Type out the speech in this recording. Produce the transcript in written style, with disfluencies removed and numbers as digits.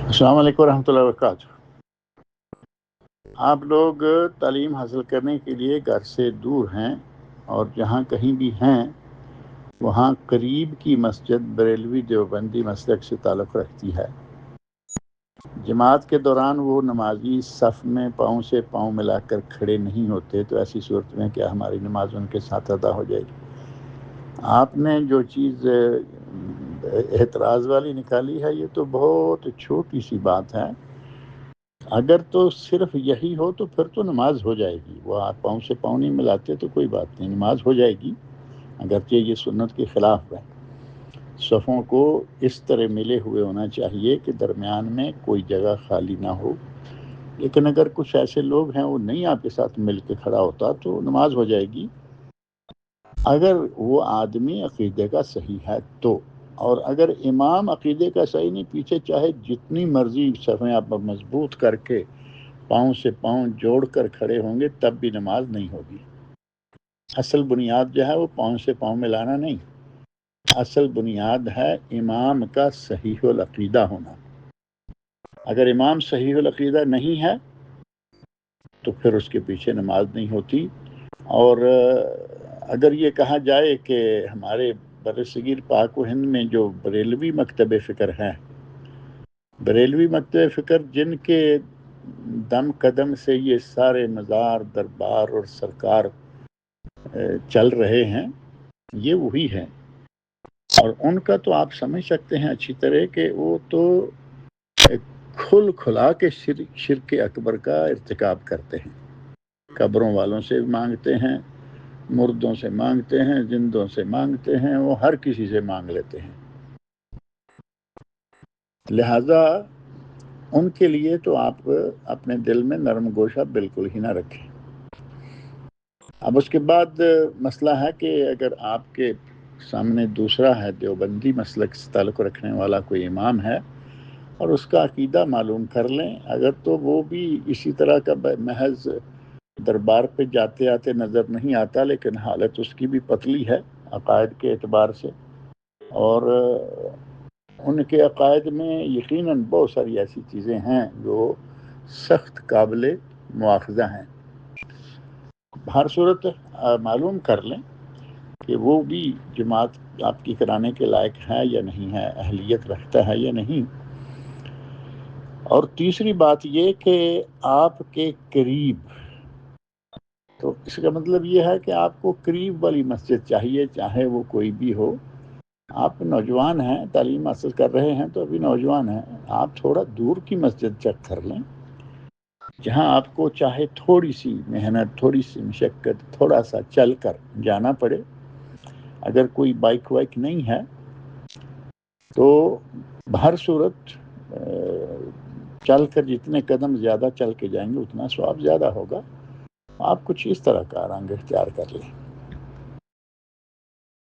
السلام علیکم ورحمۃ اللہ وبرکاتہ۔ آپ لوگ تعلیم حاصل کرنے کے لیے گھر سے دور ہیں اور جہاں کہیں بھی ہیں وہاں قریب کی مسجد بریلوی دیوبندی مسلک سے تعلق رکھتی ہے۔ جماعت کے دوران وہ نمازی صف میں پاؤں سے پاؤں ملا کر کھڑے نہیں ہوتے، تو ایسی صورت میں کیا ہماری نماز ان کے ساتھ ادا ہو جائے گی؟ آپ نے جو چیز اعتراض والی نکالی ہے یہ تو بہت چھوٹی سی بات ہے۔ اگر تو صرف یہی ہو تو پھر تو نماز ہو جائے گی، وہ آپ پاؤں سے پاؤں نہیں ملاتے تو کوئی بات نہیں، نماز ہو جائے گی، اگرچہ یہ سنت کے خلاف ہے۔ صفوں کو اس طرح ملے ہوئے ہونا چاہیے کہ درمیان میں کوئی جگہ خالی نہ ہو، لیکن اگر کچھ ایسے لوگ ہیں وہ نہیں آپ کے ساتھ مل کے کھڑا ہوتا تو نماز ہو جائے گی، اگر وہ آدمی عقیدے کا صحیح ہے تو۔ اور اگر امام عقیدے کا صحیح نہیں، پیچھے چاہے جتنی مرضی صفیں آپ مضبوط کر کے پاؤں سے پاؤں جوڑ کر کھڑے ہوں گے تب بھی نماز نہیں ہوگی۔ اصل بنیاد جو ہے وہ پاؤں سے پاؤں ملانا نہیں، اصل بنیاد ہے امام کا صحیح العقیدہ ہونا۔ اگر امام صحیح العقیدہ نہیں ہے تو پھر اس کے پیچھے نماز نہیں ہوتی۔ اور اگر یہ کہا جائے کہ ہمارے برصغیر پاک و ہند میں جو بریلوی مکتب فکر ہے، بریلوی مکتب فکر جن کے دم قدم سے یہ سارے مزار دربار اور سرکار چل رہے ہیں، یہ وہی ہیں، اور ان کا تو آپ سمجھ سکتے ہیں اچھی طرح کہ وہ تو کھل کھلا کے شرک اکبر کا ارتکاب کرتے ہیں۔ قبروں والوں سے مانگتے ہیں، مردوں سے مانگتے ہیں، زندوں سے مانگتے ہیں، وہ ہر کسی سے مانگ لیتے ہیں۔ لہذا ان کے لیے تو آپ اپنے دل میں نرم گوشہ بالکل ہی نہ رکھیں۔ اب اس کے بعد مسئلہ ہے کہ اگر آپ کے سامنے دوسرا ہے دیوبندی مسلک سے تعلق رکھنے والا کوئی امام ہے اور اس کا عقیدہ معلوم کر لیں، اگر تو وہ بھی اسی طرح کا محض دربار پہ جاتے آتے نظر نہیں آتا، لیکن حالت اس کی بھی پتلی ہے عقائد کے اعتبار سے، اور ان کے عقائد میں یقیناً بہت ساری ایسی چیزیں ہیں جو سخت قابل مواخذہ ہیں۔ ہر صورت معلوم کر لیں کہ وہ بھی جماعت آپ کی کرانے کے لائق ہے یا نہیں ہے، اہلیت رکھتا ہے یا نہیں۔ اور تیسری بات یہ کہ آپ کے قریب، تو اس کا مطلب یہ ہے کہ آپ کو قریب والی مسجد چاہیے، چاہے وہ کوئی بھی ہو۔ آپ نوجوان ہیں، تعلیم حاصل کر رہے ہیں تو ابھی نوجوان ہیں، آپ تھوڑا دور کی مسجد چیک کر لیں جہاں آپ کو چاہے تھوڑی سی محنت، تھوڑی سی مشقت، تھوڑا سا چل کر جانا پڑے۔ اگر کوئی بائک وائک نہیں ہے تو ہر صورت چل کر جتنے قدم زیادہ چل کے جائیں گے اتنا ثواب زیادہ ہوگا۔ آپ کچھ اس طرح کا رنگ اختیار کر لیں۔